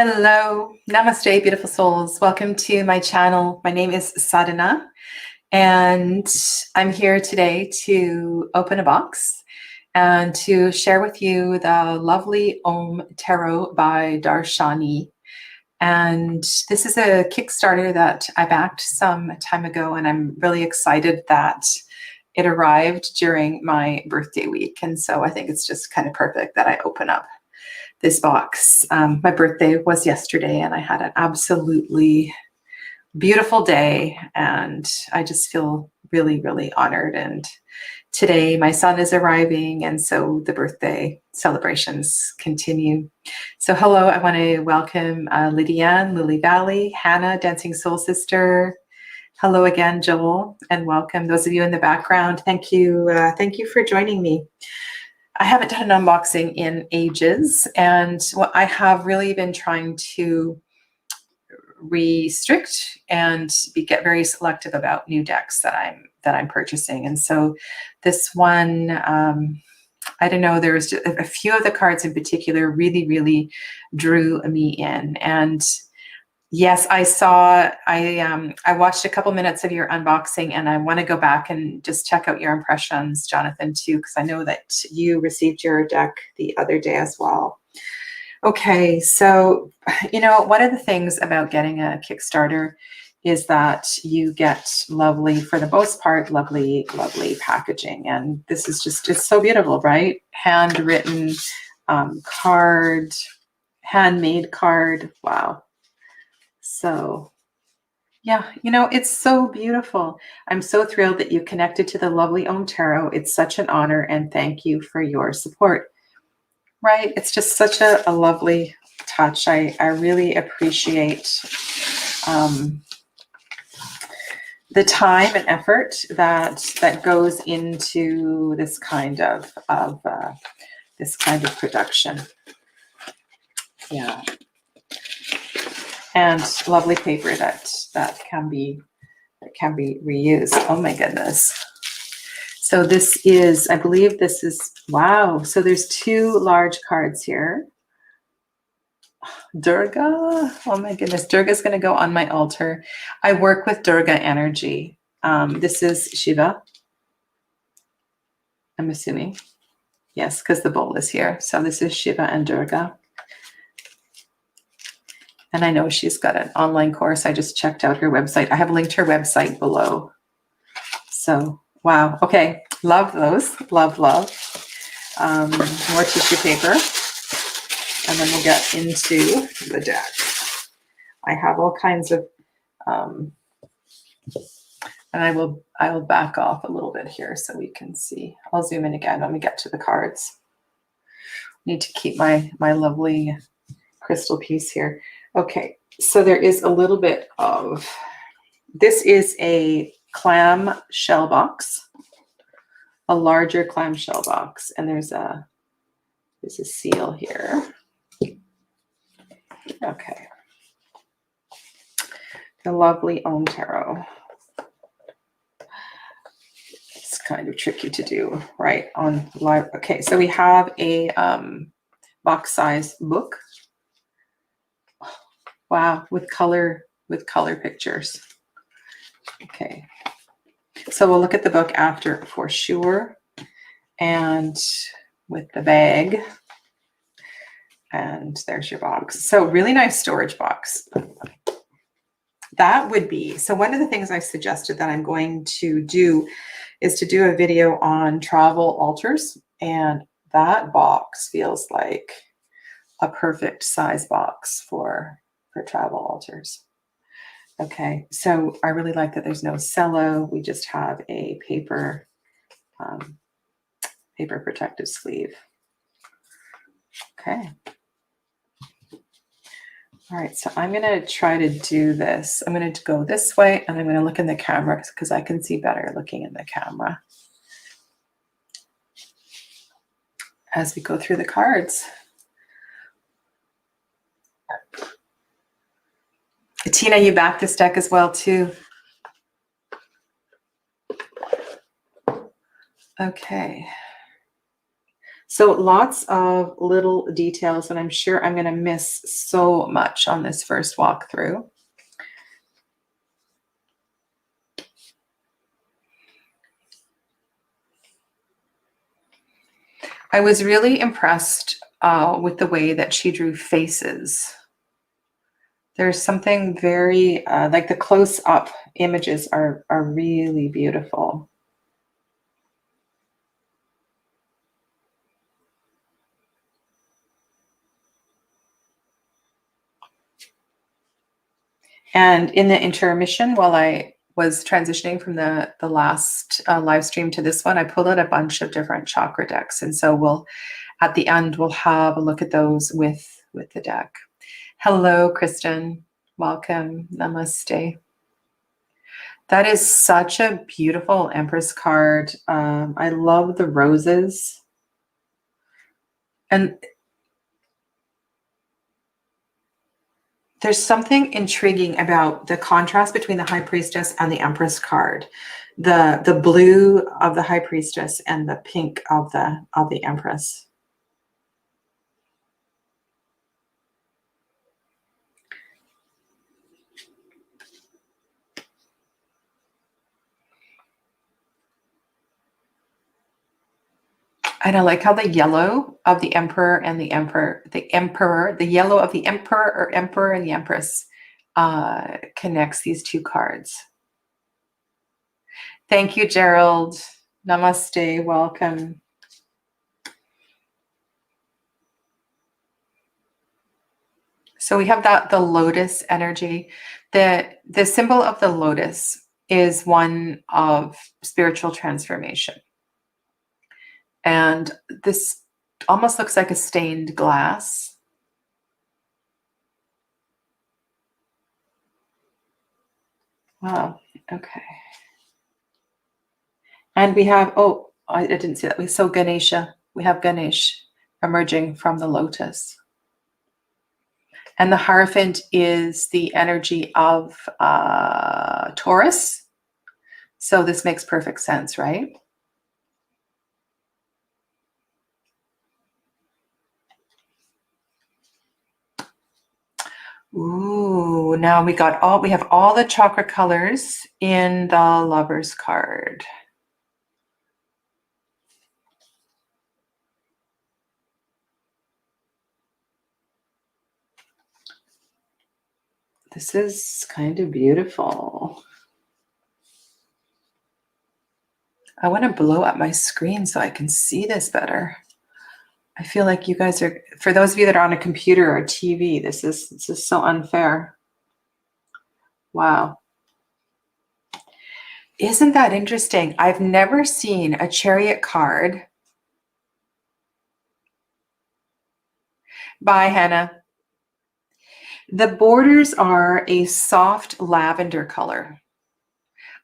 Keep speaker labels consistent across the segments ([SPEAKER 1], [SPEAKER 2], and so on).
[SPEAKER 1] Hello, namaste, beautiful souls. Welcome to my channel. My name is Sadhana, and I'm here today to open a box and to share with you the lovely Om Tarot by Darshanie. And this is a Kickstarter that I backed some time ago, and I'm really excited that it arrived during my birthday week. And so I think it's just kind of perfect that I open up this box. My birthday was yesterday, and I had an absolutely beautiful day, and I just feel really, really honored. And today my son is arriving, and so the birthday celebrations continue. So hello, I want to welcome Lydiane, Lily Valley, Hannah, Dancing Soul Sister. Hello again, Joel, and welcome. Those of you in the background, thank you for joining me. I haven't done an unboxing in ages, and what I have really been trying to restrict and get very selective about new decks that I'm purchasing. And so this one, I don't know, there's a few of the cards in particular really drew me in. And yes, I watched a couple minutes of your unboxing, and I want to go back and just check out your impressions, Jonathan, too, because I know that you received your deck the other day as well. Okay, so, one of the things about getting a Kickstarter is that you get lovely, for the most part, lovely packaging. And this is just, it's so beautiful, right? Handwritten card, handmade card. Wow. So yeah, it's so beautiful. I'm so thrilled that you connected to the lovely Om Tarot. It's such an honor, and thank you for your support. Right? It's just such a lovely touch. I really appreciate the time and effort that goes into this kind of production. Yeah. And lovely paper that can be reused. Oh my goodness. So this is, I believe this is, wow. So there's two large cards here. Durga. Oh my goodness. Durga's going to go on my altar. I work with Durga energy. This is Shiva, I'm assuming. Yes, because the bowl is here. So this is Shiva and Durga. And I know she's got an online course. I just checked out her website. I have linked her website below. So, wow. Okay. Love those. Love. More tissue paper. And then we'll get into the deck. I have all kinds of, and I will back off a little bit here so we can see. I'll zoom in again when we get to the cards. Need to keep my lovely crystal piece here. Okay, so there is a little bit of, this is a clam shell box, a larger clam shell box, and there's a seal here. Okay, the lovely Om Tarot. It's kind of tricky to do right on live. Okay, so we have a box size book. Wow, with color pictures. Okay, so we'll look at the book after for sure, and with the bag, and there's your box. So really nice storage box. That would be, so one of the things I suggested that I'm going to do is to do a video on travel altars, and that box feels like a perfect size box for travel altars. Okay, so I really like that there's no cello. We just have a paper protective sleeve. Okay. All right, so I'm going to try to do this. I'm going to go this way, and I'm going to look in the camera because I can see better looking in the camera as we go through the cards. Tina, you backed this deck as well, too. Okay. So lots of little details, and I'm sure I'm going to miss so much on this first walkthrough. I was really impressed with the way that she drew faces. There's something very, like the close-up images are really beautiful. And in the intermission, while I was transitioning from the last live stream to this one, I pulled out a bunch of different chakra decks. And so at the end, we'll have a look at those with the deck. Hello, Kristen. Welcome. Namaste. That is such a beautiful Empress card. I love the roses. And there's something intriguing about the contrast between the High Priestess and the Empress card. The blue of the High Priestess and the pink of the Empress. And I like how the yellow of the Emperor and the yellow of the Emperor and the Empress connects these two cards. Thank you, Gerald. Namaste. Welcome. So we have the lotus energy. The symbol of the lotus is one of spiritual transformation. And this almost looks like a stained glass. Wow, okay. And we have, oh, I didn't see that. So Ganesha, we have Ganesh emerging from the lotus. And the Hierophant is the energy of Taurus. So this makes perfect sense, right? Ooh, now we have all the chakra colors in the Lovers card. This is kind of beautiful. I want to blow up my screen so I can see this better. I feel like you guys are, for those of you that are on a computer or TV, this is so unfair. Wow. Isn't that interesting? I've never seen a Chariot card. Bye, Hannah. The borders are a soft lavender color.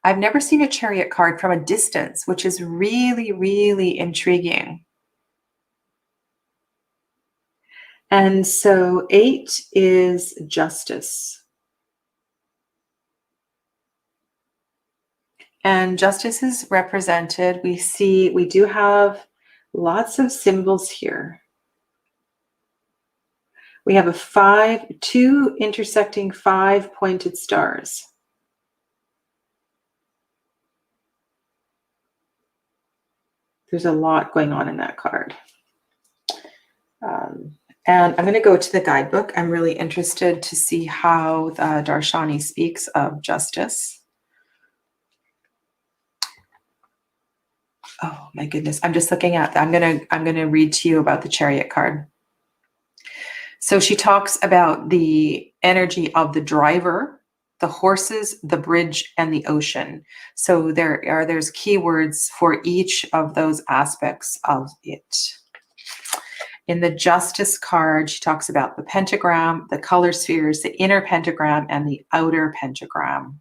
[SPEAKER 1] I've never seen a Chariot card from a distance, which is really, really intriguing. And so 8 is justice. And justice is represented. We do have lots of symbols here. We have two intersecting 5 pointed stars. There's a lot going on in that card. And I'm going to go to the guidebook. I'm really interested to see how Darshanie speaks of justice. Oh my goodness! I'm just looking at that. I'm gonna read to you about the Chariot card. So she talks about the energy of the driver, the horses, the bridge, and the ocean. So there's keywords for each of those aspects of it. In the Justice card, she talks about the pentagram, the color spheres, the inner pentagram, and the outer pentagram.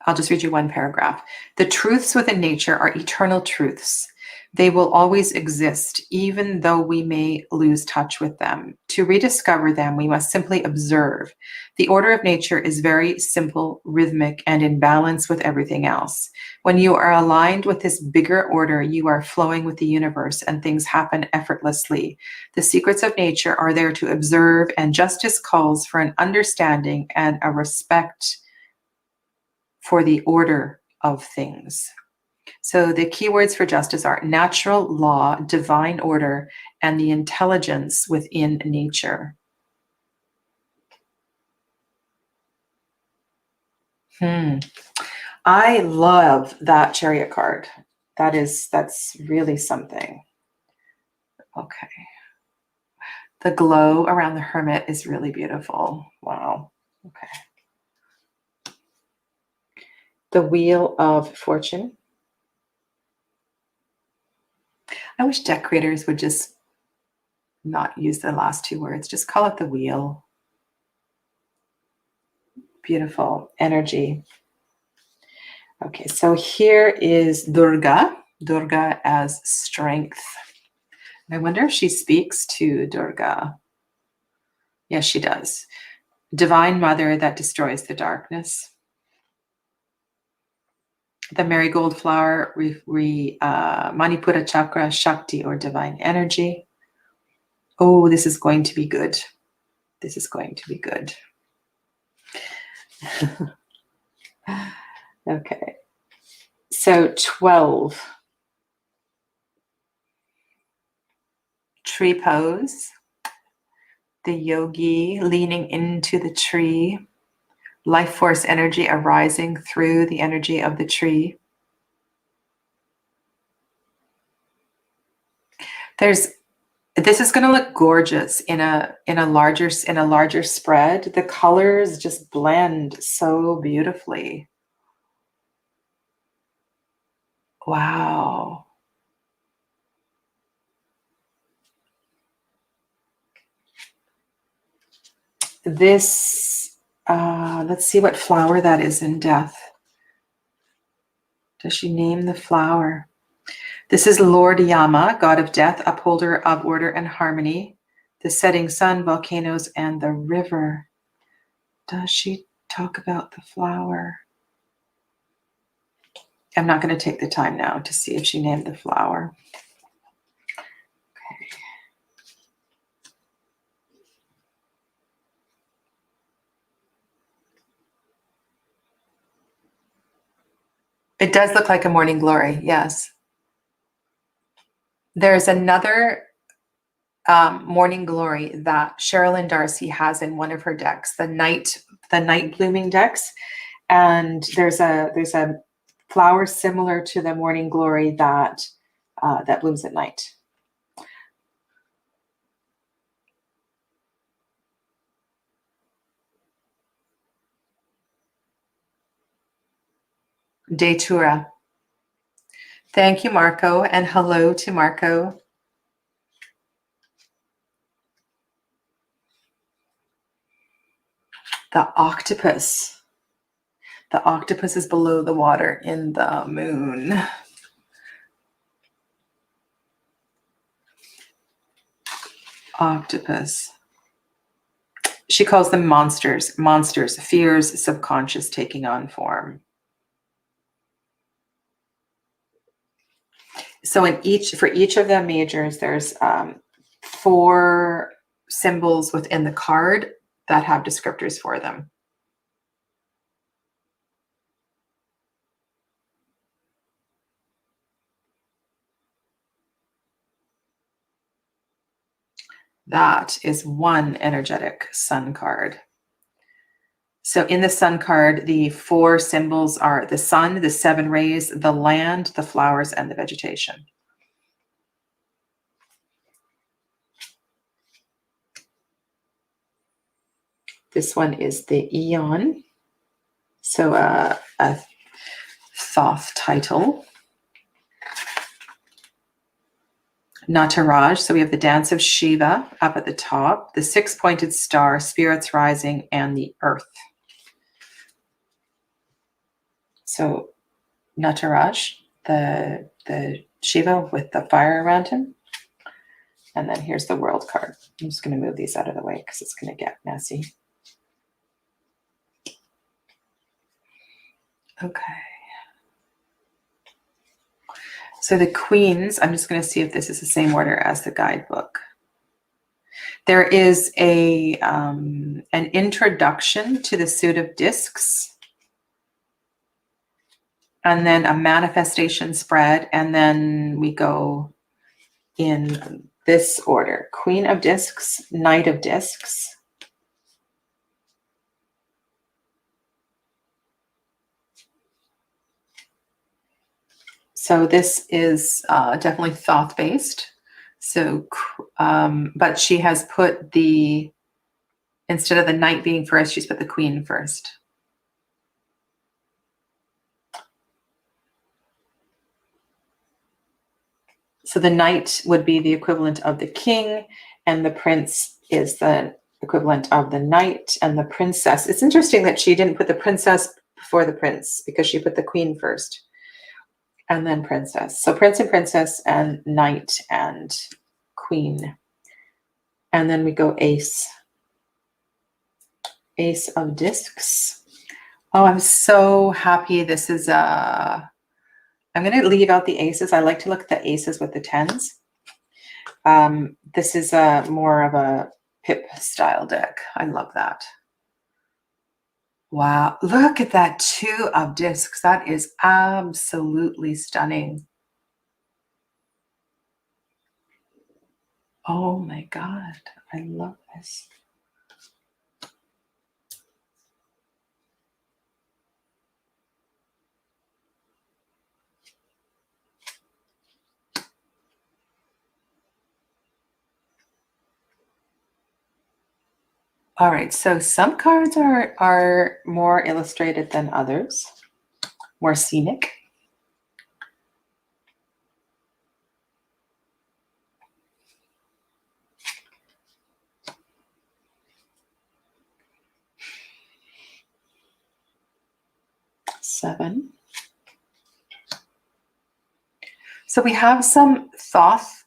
[SPEAKER 1] I'll just read you one paragraph. The truths within nature are eternal truths. They will always exist, even though we may lose touch with them. To rediscover them, we must simply observe. The order of nature is very simple, rhythmic, and in balance with everything else. When you are aligned with this bigger order, you are flowing with the universe and things happen effortlessly. The secrets of nature are there to observe, and justice calls for an understanding and a respect for the order of things. So the keywords for justice are natural law, divine order, and the intelligence within nature. I love that Chariot card. That's really something. Okay. The glow around the Hermit is really beautiful. Wow. Okay. The Wheel of Fortune. I wish deck creators would just not use the last two words. Just call it the wheel. Beautiful energy. Okay, so here is Durga. Durga as strength. I wonder if she speaks to Durga. Yes, she does. Divine Mother that destroys the darkness. The marigold flower, Manipura chakra, Shakti or divine energy. Oh, this is going to be good. This is going to be good. Okay. So 12. Tree pose. The yogi leaning into the tree. Life force energy arising through the energy of the tree. This is going to look gorgeous in a larger spread. The colors just blend so beautifully. Wow. This, let's see what flower that is in death. Does she name the flower? This is Lord Yama, god of death, upholder of order and harmony, the setting sun, volcanoes, and the river. Does she talk about the flower? I'm not going to take the time now to see if she named the flower. Okay. It does look like a morning glory, yes. There's another morning glory that Sherilyn Darcy has in one of her decks, the night blooming decks, and there's a flower similar to the morning glory that blooms at night. Datura. Thank you, Marco, and hello to Marco. The octopus. The octopus is below the water in the moon. Octopus. She calls them monsters, fears, subconscious taking on form. So for each of the majors, there's 4 symbols within the card that have descriptors for them. That is one energetic sun card. So in the sun card, the 4 symbols are the sun, the 7 rays, the land, the flowers, and the vegetation. This one is the Eon. So a Thoth title. Nataraj, so we have the dance of Shiva up at the top, the 6-pointed star, spirits rising, and the earth. So Nataraj, the Shiva with the fire around him. And then here's the world card. I'm just going to move these out of the way because it's going to get messy. Okay. So the queens, I'm just going to see if this is the same order as the guidebook. There is an introduction to the suit of discs, and then a manifestation spread, and then we go in this order: Queen of Discs, Knight of Discs, so this is definitely thought-based. So, but she has put the, instead of the knight being first, she's put the queen first. So the knight would be the equivalent of the king, and the prince is the equivalent of the knight, and the princess. It's interesting that she didn't put the princess before the prince, because she put the queen first and then princess. So prince and princess and knight and queen. And then we go ace. Ace of discs. Oh, I'm so happy. This is I'm going to leave out the aces. I like to look at the aces with the tens. This is more of a pip style deck. I love that. Wow, look at that 2 of discs. That is absolutely stunning. Oh my God, I love this. All right, so some cards are more illustrated than others, more scenic. Seven. So we have some Thoth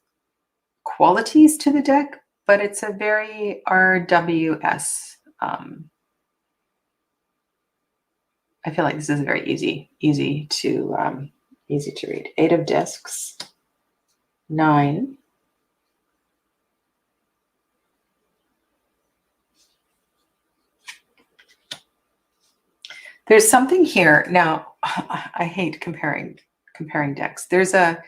[SPEAKER 1] qualities to the deck, but it's a very RWS. I feel like this is very easy to read. 8 of discs, 9. There's something here. Now, I hate comparing decks. There's a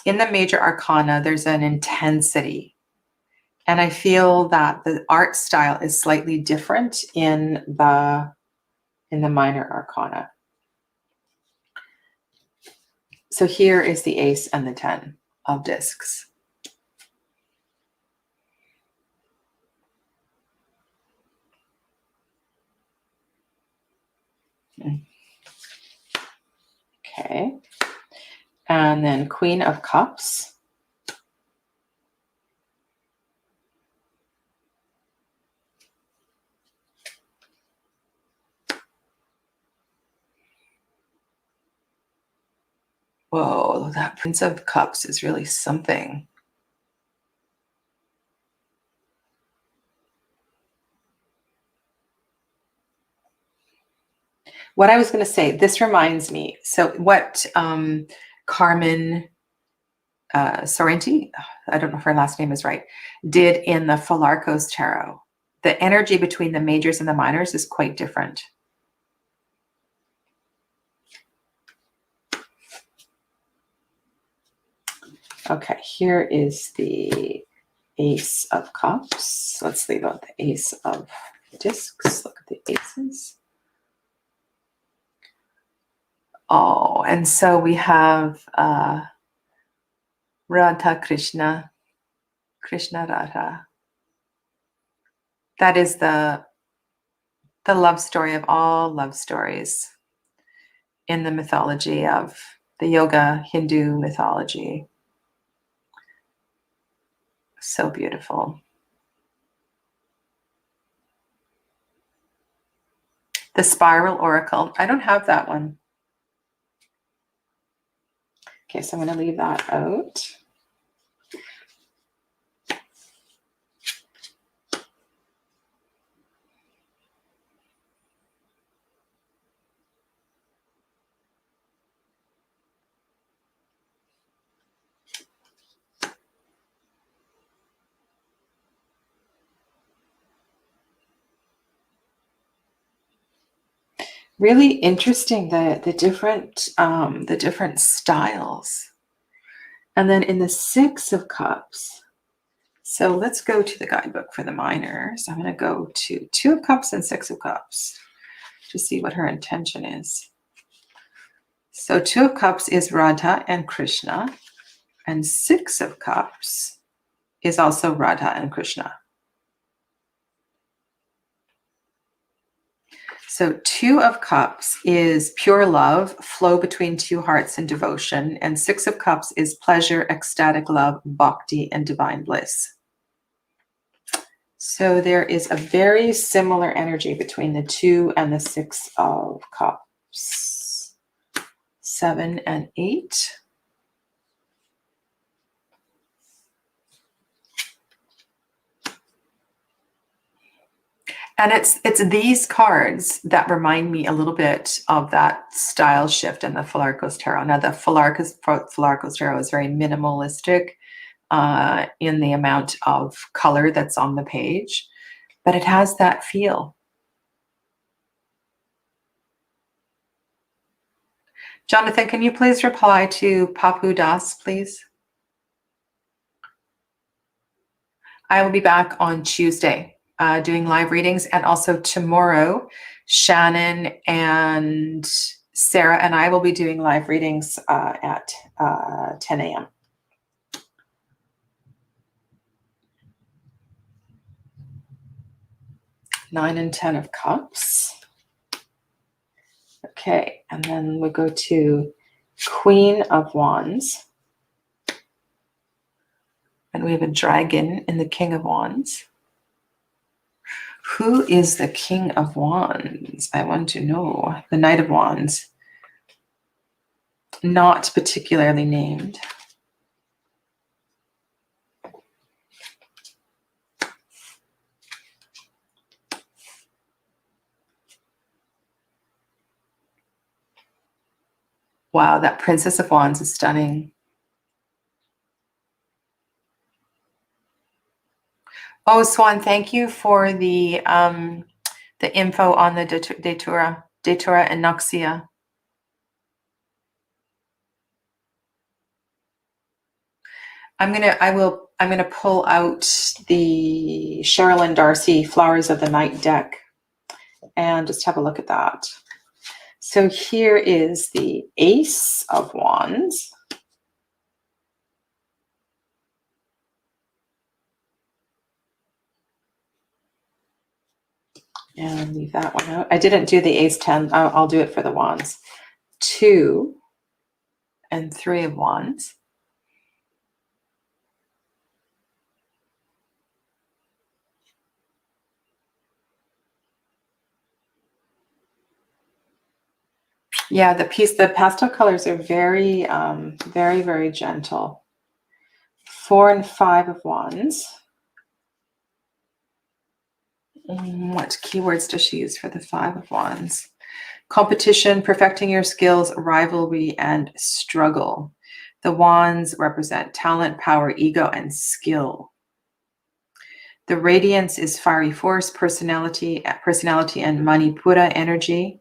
[SPEAKER 1] in the major arcana, there's an intensity. And I feel that the art style is slightly different in the minor arcana. So here is the ace and the 10 of discs. Okay. And then Queen of Cups. Whoa, that Prince of Cups is really something. What I was going to say, this reminds me. So what Carmen Sorrenti, I don't know if her last name is right, did in the Falarcos Tarot. The energy between the majors and the minors is quite different. Okay, here is the Ace of Cups. Let's leave out the Ace of Discs. Look at the aces. Oh, and so we have Radha Krishna, Krishna Radha. That is the love story of all love stories in the mythology of the yoga Hindu mythology. So beautiful. The Spiral Oracle. I don't have that one. Okay, so I'm going to leave that out. Really interesting, the different styles. And then in the Six of Cups, so let's go to the guidebook for the minors. I'm going to go to Two of Cups and Six of Cups to see what her intention is. So Two of Cups is Radha and Krishna, and Six of Cups is also Radha and Krishna. So Two of Cups is pure love, flow between two hearts and devotion. And Six of Cups is pleasure, ecstatic love, bhakti, and divine bliss. So there is a very similar energy between the Two and the Six of Cups. 7 and 8. And it's these cards that remind me a little bit of that style shift in the Philarkos Tarot. Now, the Philarkos Tarot is very minimalistic in the amount of color that's on the page, but it has that feel. Jonathan, can you please reply to Papu Das, please? I will be back on Tuesday. Doing live readings, and also tomorrow Shannon and Sarah and I will be doing live readings at 10 a.m. Nine and 10 of Cups. Okay, and then we go to Queen of Wands, and we have a dragon in the King of Wands. Who is the King of Wands? I want to know. The Knight of Wands. Not particularly named. Wow, that Princess of Wands is stunning. Oh, Swan, thank you for the info on the Datura and Noxia. I'm gonna pull out the Sherilyn Darcy Flowers of the Night deck and just have a look at that. So here is the Ace of Wands. And leave that one out. I didn't do the Ace 10. I'll do it for the Wands. 2 and 3 of Wands. Yeah, the pastel colors are very, very, very gentle. 4 and 5 of Wands. What keywords does she use for the 5 of Wands? Competition, perfecting your skills, rivalry, and struggle. The Wands represent talent, power, ego, and skill. The Radiance is fiery force, personality, and Manipura energy.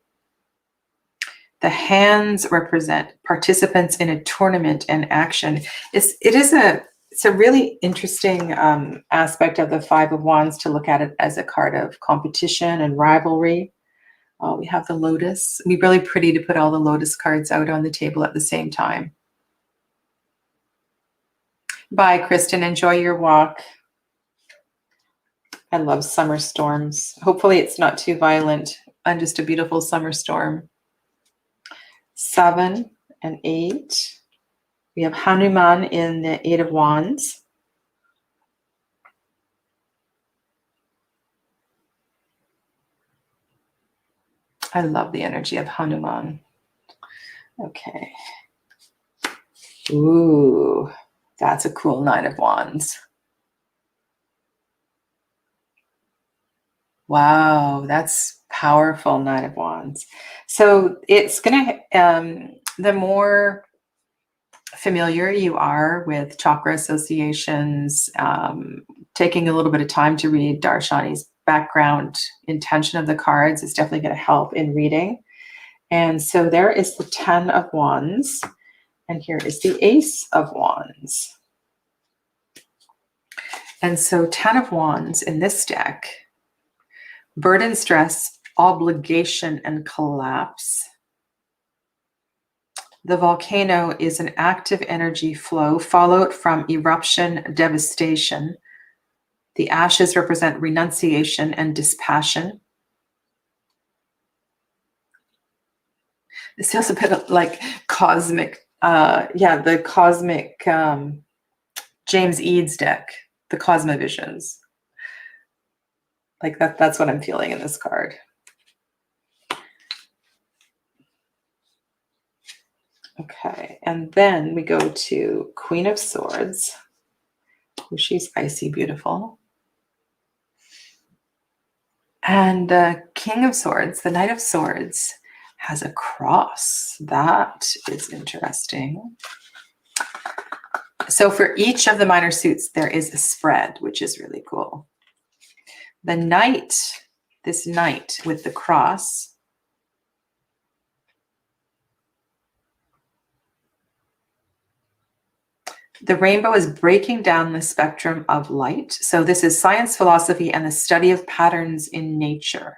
[SPEAKER 1] The hands represent participants in a tournament and action. It's a really interesting aspect of the 5 of Wands to look at it as a card of competition and rivalry. We have the Lotus. It'd be really pretty to put all the Lotus cards out on the table at the same time. Bye, Kristen. Enjoy your walk. I love summer storms. Hopefully it's not too violent and just a beautiful summer storm. 7 and 8. We have Hanuman in the 8 of Wands. I love the energy of Hanuman. Okay. Ooh, that's a cool Nine of Wands. Wow, that's powerful, Nine of Wands. So it's gonna, the more familiar you are with chakra associations, taking a little bit of time to read Darshani's background intention of the cards is definitely going to help in reading. And so there is the 10 of Wands, and here is the Ace of Wands. And so 10 of Wands in this deck, burden, stress, obligation, and collapse. The volcano is an active energy flow followed from eruption, devastation. The ashes represent renunciation and dispassion. This feels a bit like cosmic, the cosmic James Eads deck, the Cosmovisions. Like that's what I'm feeling in this card. Okay, and then we go to Queen of Swords. Oh, she's icy beautiful. And the King of Swords, the Knight of Swords, has a cross. That is interesting. So for each of the minor suits, there is a spread, which is really cool. The Knight, this Knight with the cross, the rainbow is breaking down the spectrum of light. So this is science, philosophy, and the study of patterns in nature.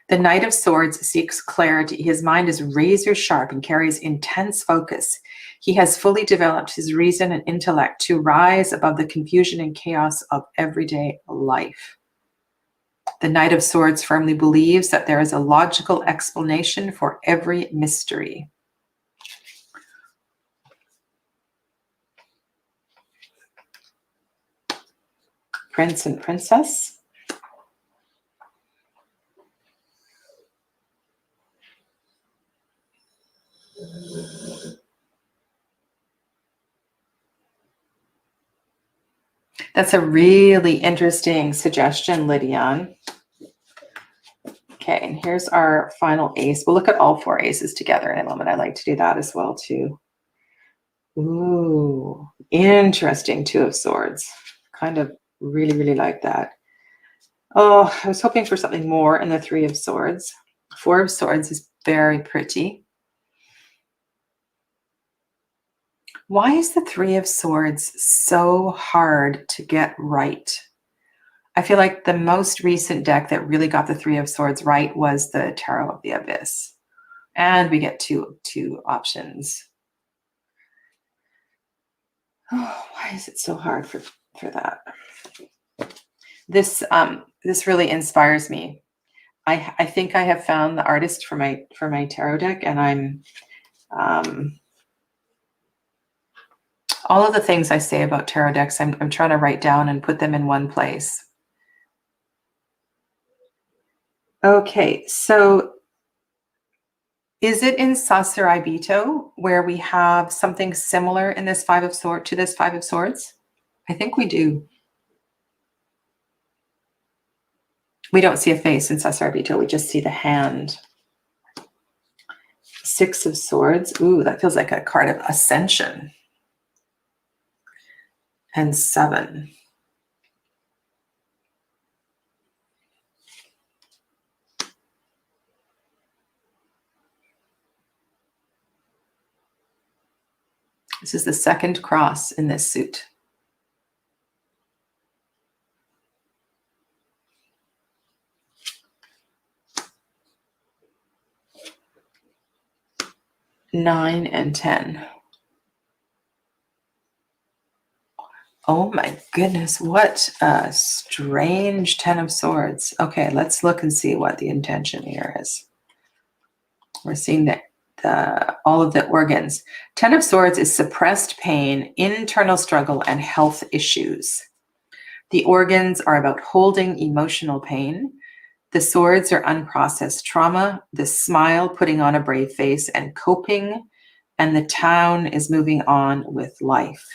[SPEAKER 1] The Knight of Swords seeks clarity. His mind is razor sharp and carries intense focus. He has fully developed his reason and intellect to rise above the confusion and chaos of everyday life. The Knight of Swords firmly believes that there is a logical explanation for every mystery. Prince and Princess. That's a really interesting suggestion, Lydian. Okay, and here's our final ace. We'll look at all four aces together in a moment. I like to do that as well, too. Ooh, interesting Two of Swords. Kind of really, really like that. Oh, I was hoping for something more in the Three of Swords. Four of Swords is very pretty. Why is the Three of Swords so hard to get right? I feel like the most recent deck that really got the Three of Swords right was the Tarot of the Abyss. And we get two options. Oh, why is it so hard for that? This really inspires me. I think I have found the artist for my tarot deck, and I'm all of the things I say about tarot decks, I'm trying to write down and put them in one place. Okay, so is it in Sasaribito where we have something similar in this Five of Swords to this Five of Swords? I think we do. We don't see a face in Sasaribito, we just see the hand. Six of Swords. Ooh, that feels like a card of ascension. And 7. This is the second cross in this suit. Nine and 10. Oh my goodness, what a strange 10 of Swords. Okay, let's look and see what the intention here is. We're seeing that all of the organs. 10 of Swords is suppressed pain, internal struggle, and health issues. The organs are about holding emotional pain. The swords are unprocessed trauma. The smile, putting on a brave face, and coping and the town is moving on with life.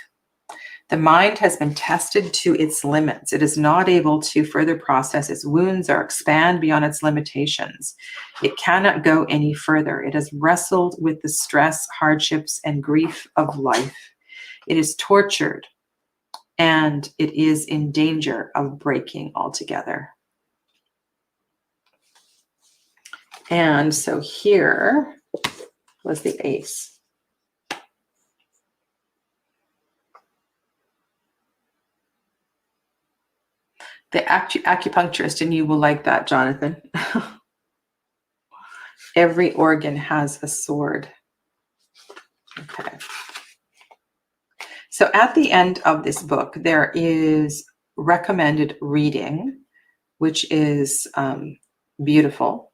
[SPEAKER 1] The mind has been tested to its limits. It is not able to further process its wounds or expand beyond its limitations. It cannot go any further. It has wrestled with the stress, hardships, and grief of life. It is tortured, and it is in danger of breaking altogether. And so here was the ace. The acupuncturist in you will like that, Jonathan. Every organ has a sword. Okay. So at the end of this book, there is recommended reading, which is beautiful.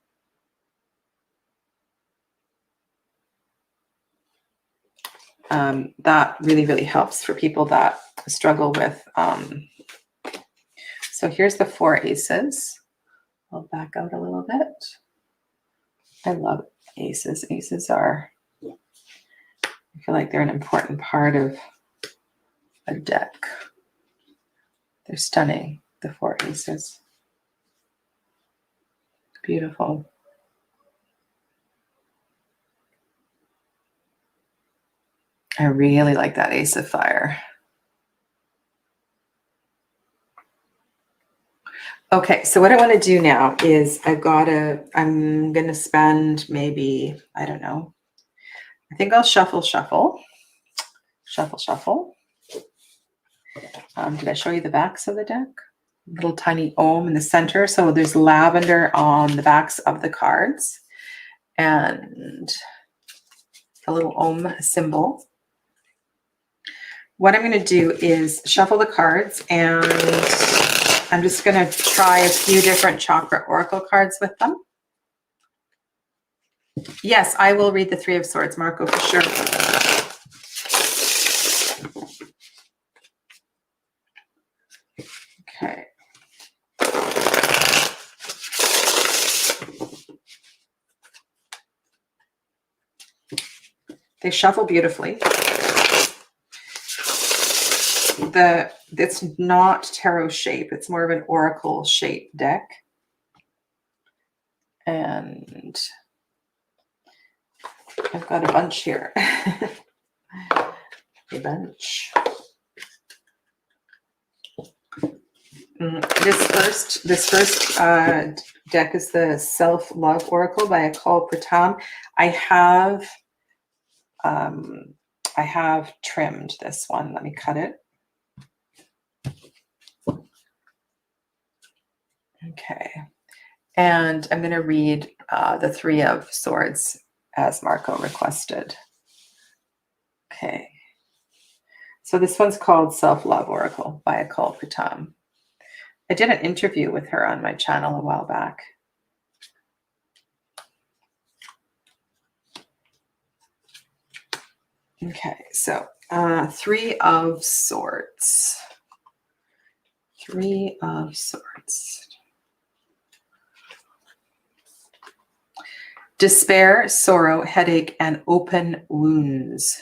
[SPEAKER 1] That really, really helps for people that struggle with. So here's the 4 aces. I'll back out a little bit. I love aces. Aces are, I feel like they're an important part of a deck. They're stunning, the 4 aces. Beautiful. I really like that ace of fire. Okay, so what I want to do now is I'm going to spend maybe, I don't know, I think I'll shuffle. Did I show you the backs of the deck? Little tiny ohm in the center. So there's lavender on the backs of the cards and a little ohm symbol. What I'm going to do is shuffle the cards, and I'm just going to try a few different chakra oracle cards with them. Yes, I will read the 3 of Swords, Marco, for sure. Okay. They shuffle beautifully. It's not tarot shape. It's more of an oracle shape deck. And I've got a bunch here. A bunch. This first deck is the Self-Love Oracle by Akal Pratam. I have trimmed this one. Let me cut it. Okay. And I'm going to read the 3 of Swords as Marco requested. Okay. So this one's called Self-Love Oracle by Akal Pratam. I did an interview with her on my channel a while back. Okay, so 3 of Swords. 3 of Swords. Despair, sorrow, headache, and open wounds.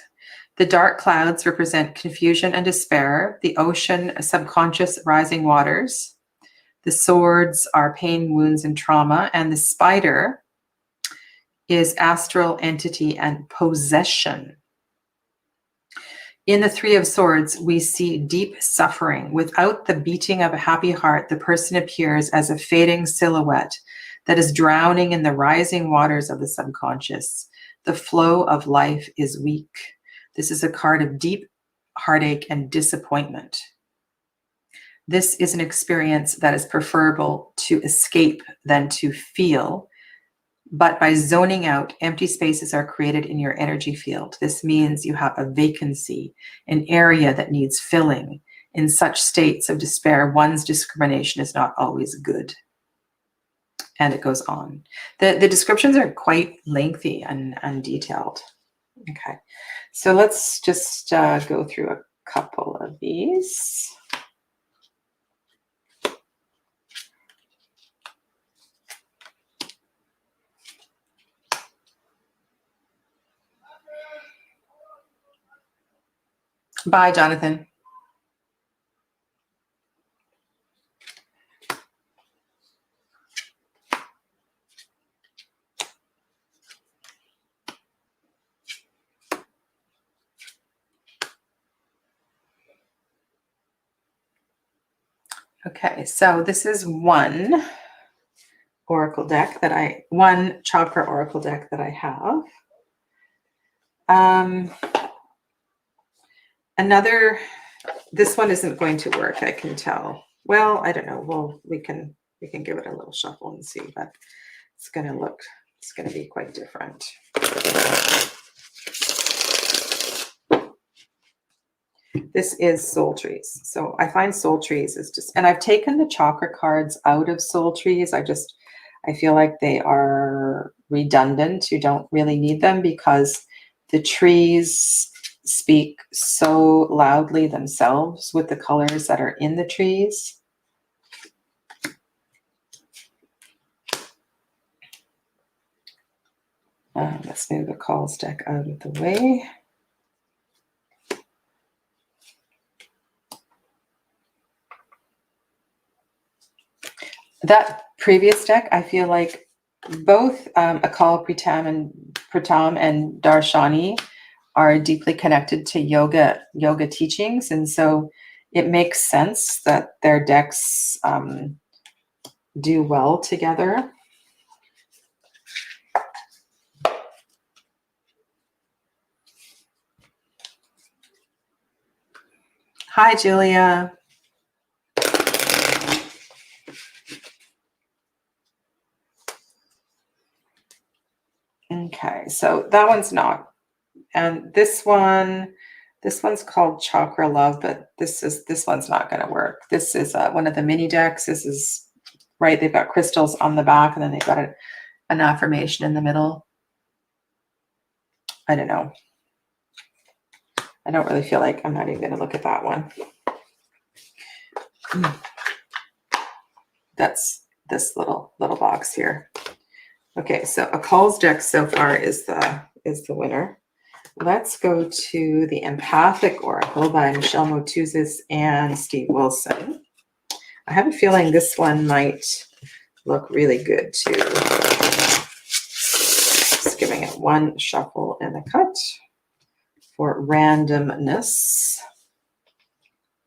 [SPEAKER 1] The dark clouds represent confusion and despair. The ocean, subconscious rising waters. The swords are pain, wounds, and trauma. And the spider is astral entity and possession. In the 3 of Swords, we see deep suffering. Without the beating of a happy heart, the person appears as a fading silhouette that is drowning in the rising waters of the subconscious. The flow of life is weak. This is a card of deep heartache and disappointment. This is an experience that is preferable to escape than to feel. But by zoning out, empty spaces are created in your energy field. This means you have a vacancy, an area that needs filling. In such states of despair, one's discrimination is not always good. And it goes on. The descriptions are quite lengthy and detailed. Okay, so let's just go through a couple of these. Bye, Jonathan. Okay, so this is one oracle deck that one chakra oracle deck that I have. This one isn't going to work, I can tell. Well, I don't know. Well, we can give it a little shuffle and see, but it's going to be quite different. This is soul trees. So I find soul trees is just, and I've taken the chakra cards out of soul trees. I feel like they are redundant. You don't really need them because the trees speak so loudly themselves with the colors that are in the trees. Let's move the calls deck out of the way. That previous deck, I feel like both Akal Pratam and Darshanie are deeply connected to yoga teachings, and so it makes sense that their decks do well together. Hi, Julia. Okay, so that one's not. And this one's called Chakra Love, but this one's not going to work. This is one of the mini decks. This is right. They've got crystals on the back, and then they've got an affirmation in the middle. I don't know. I don't really feel like I'm not even going to look at that one. That's this little box here. Okay, so Akal's deck so far is the winner. Let's go to the Empathic Oracle by Michelle Motuzis and Steve Wilson. I have a feeling this one might look really good too. Just giving it one shuffle and a cut for randomness.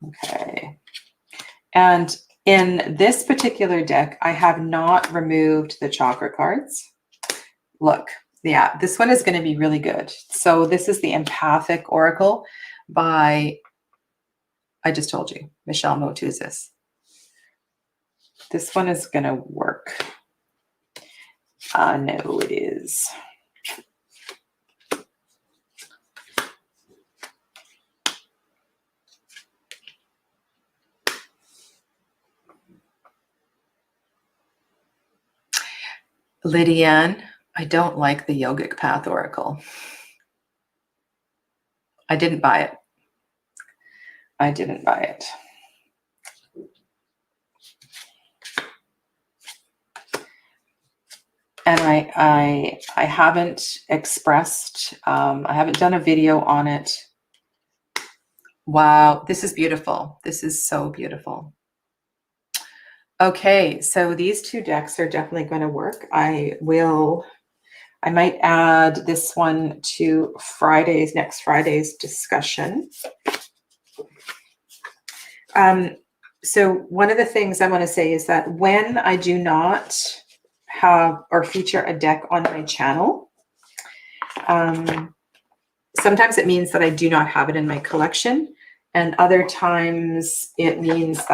[SPEAKER 1] Okay. And in this particular deck, I have not removed the chakra cards. Look. Yeah, this one is going to be really good. So this is the Empathic Oracle by, I just told you, Michelle Motuzis. This one is going to work. No, it is. Lydiane, I don't like the Yogic Path Oracle. I didn't buy it. I didn't buy it. And I haven't expressed, I haven't done a video on it. Wow, this is beautiful. This is so beautiful. Okay, so these two decks are definitely going to work. I might add this one to next Friday's discussion. So one of the things I want to say is that when I do not have or feature a deck on my channel, sometimes it means that I do not have it in my collection, and other times it means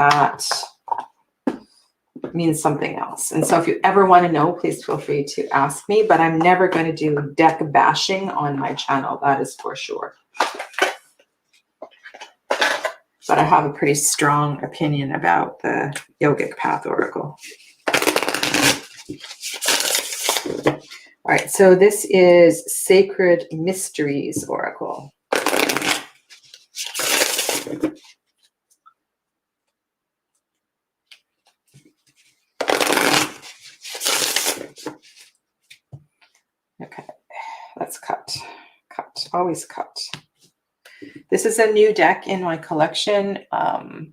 [SPEAKER 1] something else. And so if you ever want to know, please feel free to ask me, but I'm never going to do deck bashing on my channel. That is for sure. But I have a pretty strong opinion about the Yogic Path Oracle. All right, so this is Sacred Mysteries Oracle. Okay, let's cut, always cut. This is a new deck in my collection. I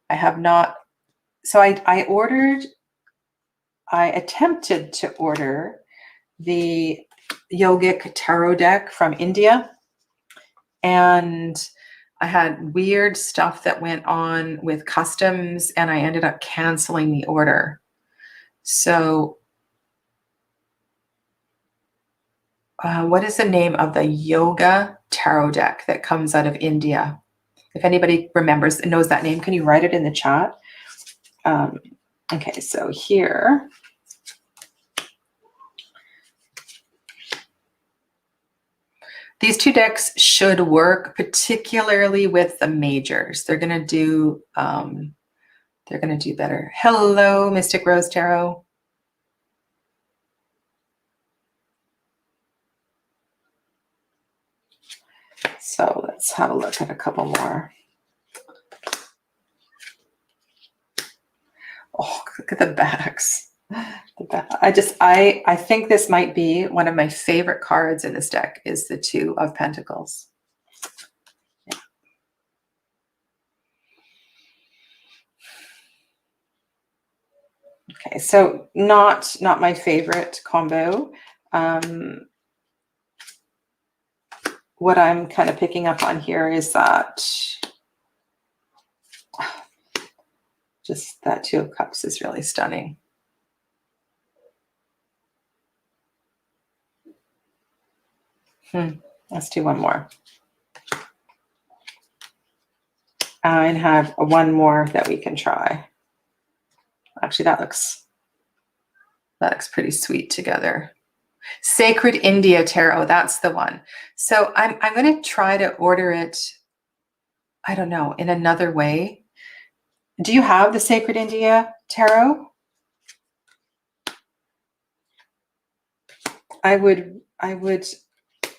[SPEAKER 1] have not, so I attempted to order the yogic tarot deck from India, and I had weird stuff that went on with customs, and I ended up canceling the order. So what is the name of the yoga tarot deck that comes out of India? If anybody remembers and knows that name, can you write it in the chat? Okay, so here. These two decks should work, particularly with the majors. They're gonna do better. Hello, Mystic Rose Tarot. So let's have a look at a couple more. Oh, look at the backs. I think this might be one of my favorite cards in this deck is the Two of Pentacles. Yeah. Okay, so not my favorite combo. What I'm kind of picking up on here is that just that Two of Cups is really stunning. Let's do one more. And have one more that we can try. Actually, that looks pretty sweet together. Sacred India Tarot, that's the one. So I'm going to try to order it, I don't know, in another way. Do you have the Sacred India Tarot? I would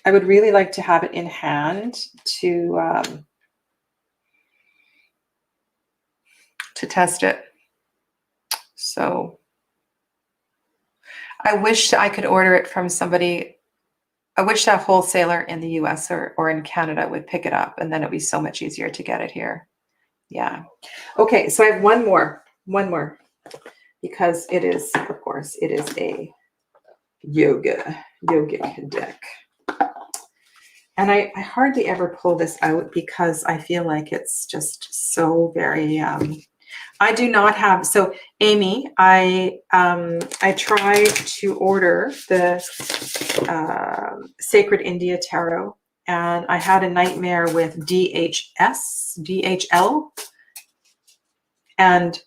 [SPEAKER 1] really like to have it in hand to test it. So I wish I could order it from somebody. I wish that wholesaler in the US or in Canada would pick it up, and then it'd be so much easier to get it here. Yeah. Okay, so I have one more, because it is, of course, it is a yogic deck. And I hardly ever pull this out because I feel like it's just so very, I do not have, so Amy, I tried to order the Sacred India Tarot, and I had a nightmare with DHL, and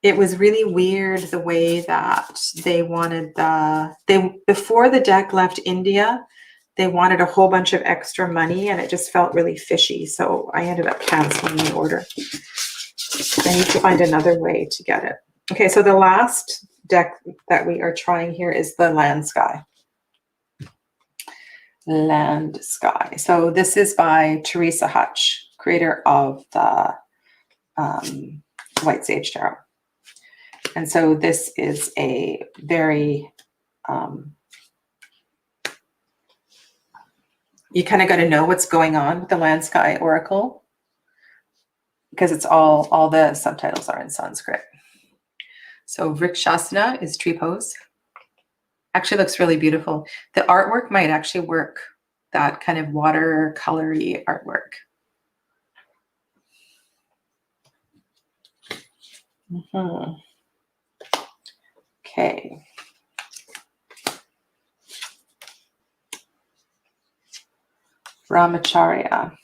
[SPEAKER 1] it was really weird the way that they wanted before the deck left India, they wanted a whole bunch of extra money, and it just felt really fishy. So I ended up canceling the order. I need to find another way to get it. Okay, so the last deck that we are trying here is the Land Sky. Land Sky. So this is by Teresa Hutch, creator of the White Sage Tarot. And so this is a very, you kind of got to know what's going on with the Land Sky Oracle, because it's all the subtitles are in Sanskrit. So Vrikshasana is tree pose. Actually looks really beautiful. The artwork might actually work, that kind of watercolory artwork. Okay. Brahmacharya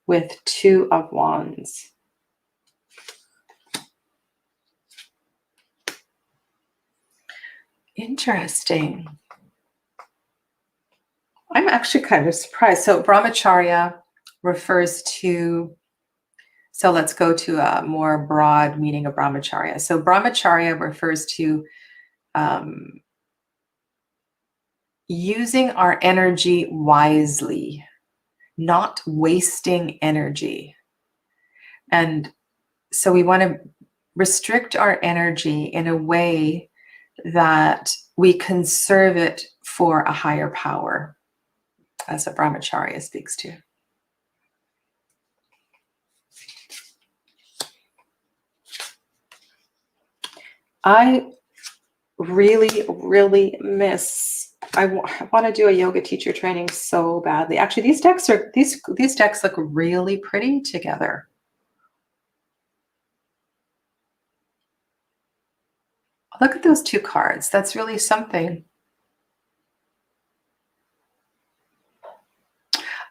[SPEAKER 1] with Two of Wands. Interesting. I'm actually kind of surprised. So Brahmacharya refers to, so let's go to a more broad meaning of Brahmacharya. So Brahmacharya refers to using our energy wisely, not wasting energy. And so we want to restrict our energy in a way that we conserve it for a higher power, as a Brahmacharya speaks to. I really, really miss, I want to do a yoga teacher training so badly. Actually, these decks look really pretty together. Look at those two cards. That's really something.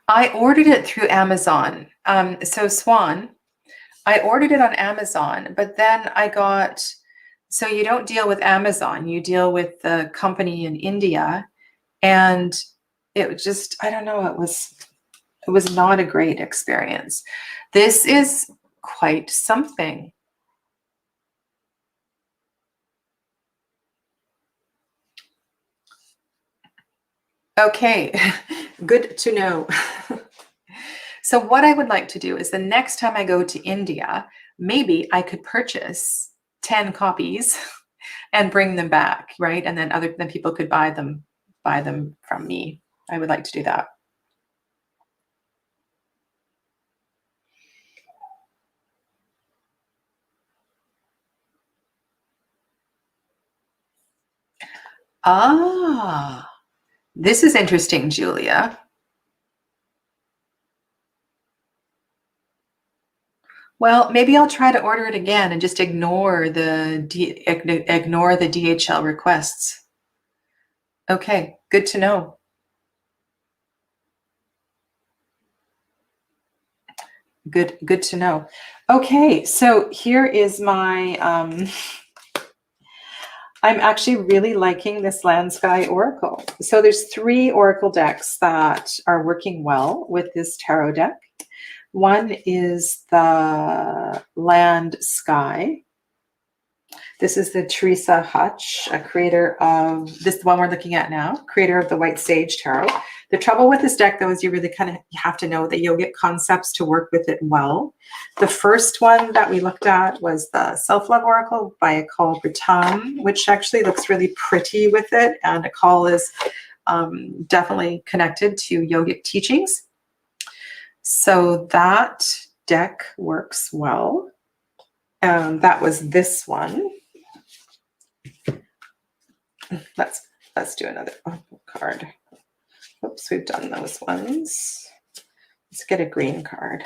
[SPEAKER 1] I ordered it through Amazon. So Swan, I ordered it on Amazon, but then I got, so you don't deal with Amazon, you deal with the company in India. And it was just, I don't know, it was not a great experience. This is quite something. Okay, good to know. So what I would like to do is the next time I go to India, maybe I could purchase 10 copies and bring them back, right? And then people could buy them from me. I would like to do that. Ah, this is interesting, Julia. Well, maybe I'll try to order it again and just ignore the DHL requests. Okay, good to know. Good to know. Okay, so here is my, I'm actually really liking this Land Sky Oracle. So there's 3 Oracle decks that are working well with this tarot deck. One is the Land Sky. This is the Teresa Hutch, a creator of this, the one we're looking at now, creator of the White Sage Tarot. The trouble with this deck, though, is you really kind of have to know the yogic concepts to work with it well. The first one that we looked at was the Self-Love Oracle by Akal Britam, which actually looks really pretty with it. And Akal is definitely connected to yogic teachings. So that deck works well. That was this one. Let's do another card. Oops, we've done those ones. Let's get a green card.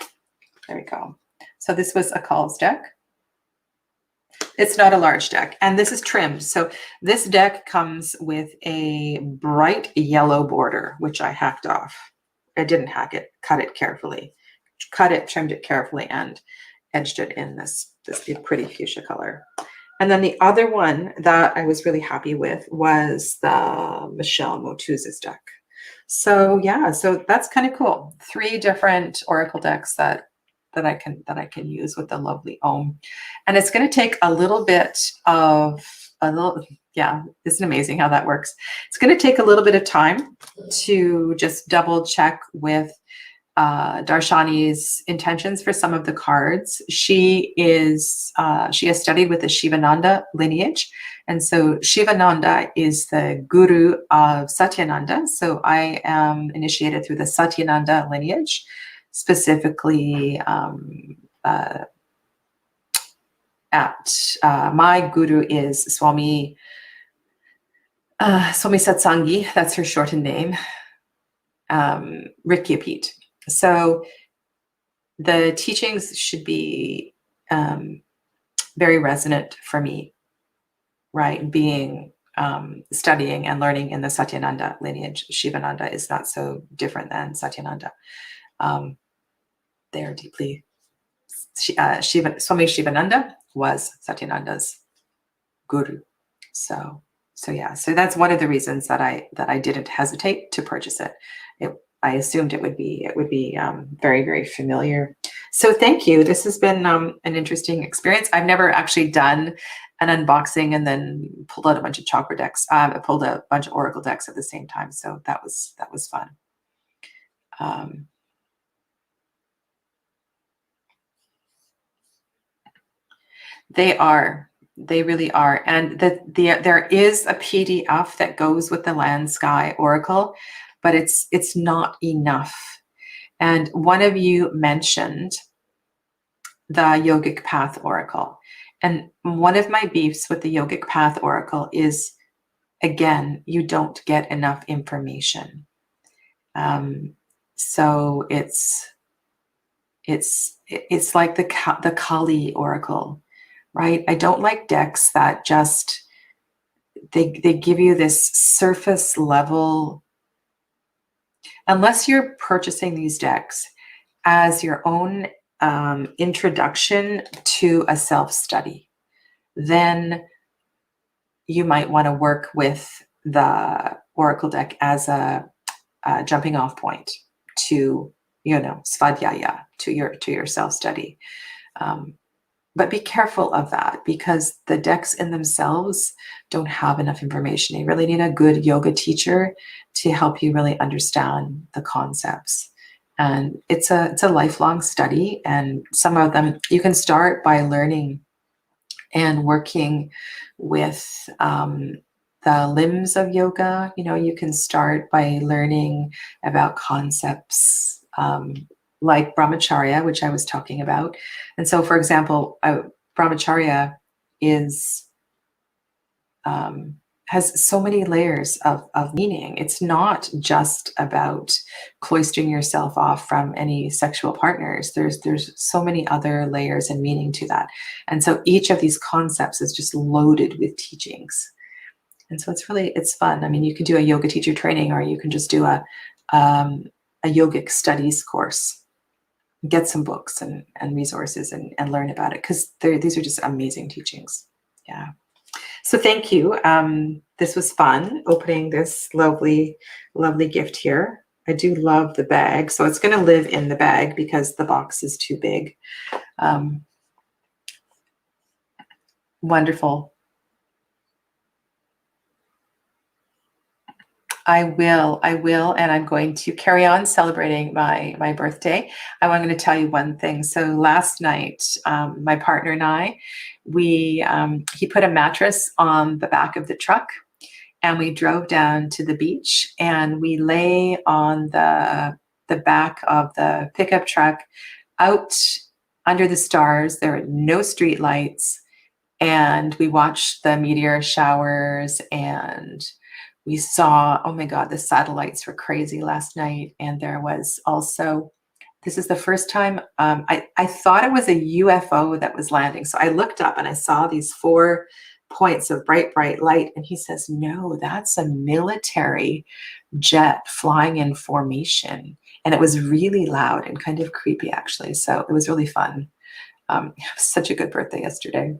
[SPEAKER 1] There we go. So this was Akal's deck. It's not a large deck, and this is trimmed. So this deck comes with a bright yellow border, which I hacked off. I didn't hack it, cut it carefully. Cut it, trimmed it carefully, and edged it in this pretty fuchsia color. And then the other one that I was really happy with was the Michelle Motuz's deck. So yeah, so that's kind of cool. 3 different Oracle decks that I can use with the lovely Om. And it's going to take a little bit of yeah, isn't amazing how that works. It's going to take a little bit of time to just double check with Darshanie's intentions for some of the cards. She has studied with the Shivananda lineage. And so Shivananda is the guru of Satyananda. So I am initiated through the Satyananda lineage, specifically my guru is Swami Satsangi. That's her shortened name, Rikyapit. So the teachings should be very resonant for me, right? Being studying and learning in the Satyananda lineage. Shivananda is not so different than Satyananda. They are deeply, Swami Shivananda was Satyananda's guru. So yeah, so that's one of the reasons that I didn't hesitate to purchase it. I assumed it would be very, very familiar. So thank you. This has been an interesting experience. I've never actually done an unboxing and then pulled out a bunch of chakra decks. I pulled a bunch of oracle decks at the same time. So that was fun. They really are. And there is a PDF that goes with the Land Sky Oracle, but it's not enough. And one of you mentioned the Yogic Path Oracle. And one of my beefs with the Yogic Path Oracle is, again, you don't get enough information. So it's like the Kali Oracle, right? I don't like decks that just they give you this surface level. Unless you're purchasing these decks as your own introduction to a self-study, then you might want to work with the Oracle deck as a jumping off point to, svadhyaya, to your self-study. But be careful of that, because the decks in themselves don't have enough information. You really need a good yoga teacher to help you really understand the concepts. And it's a lifelong study, and some of them you can start by learning and working with the limbs of yoga. You can start by learning about concepts like Brahmacharya, which I was talking about. And so, for example, Brahmacharya has so many layers of meaning. It's not just about cloistering yourself off from any sexual partners. There's so many other layers and meaning to that. And so each of these concepts is just loaded with teachings. And so it's fun. I mean, you can do a yoga teacher training, or you can just do a yogic studies course. Get some books and resources and learn about it, because these are just amazing teachings. Yeah. So thank you. This was fun, opening this lovely, lovely gift here. I do love the bag. So it's going to live in the bag because the box is too big. Wonderful. I will, and I'm going to carry on celebrating my birthday. I'm going to tell you one thing. So last night, my partner and I, he put a mattress on the back of the truck, and we drove down to the beach, and we lay on the back of the pickup truck, out under the stars. There were no street lights, and we watched the meteor showers, and we saw, oh my God, the satellites were crazy last night. And there was also, this is the first time, I thought it was a UFO that was landing. So I looked up and I saw these 4 points of bright, bright light. And he says, no, that's a military jet flying in formation. And it was really loud and kind of creepy, actually. So it was really fun. Such a good birthday yesterday.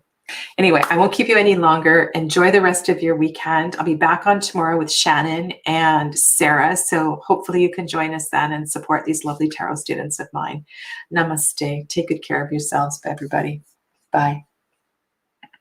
[SPEAKER 1] Anyway, I won't keep you any longer. Enjoy the rest of your weekend. I'll be back on tomorrow with Shannon and Sarah. So hopefully you can join us then and support these lovely tarot students of mine. Namaste. Take good care of yourselves, everybody. Bye.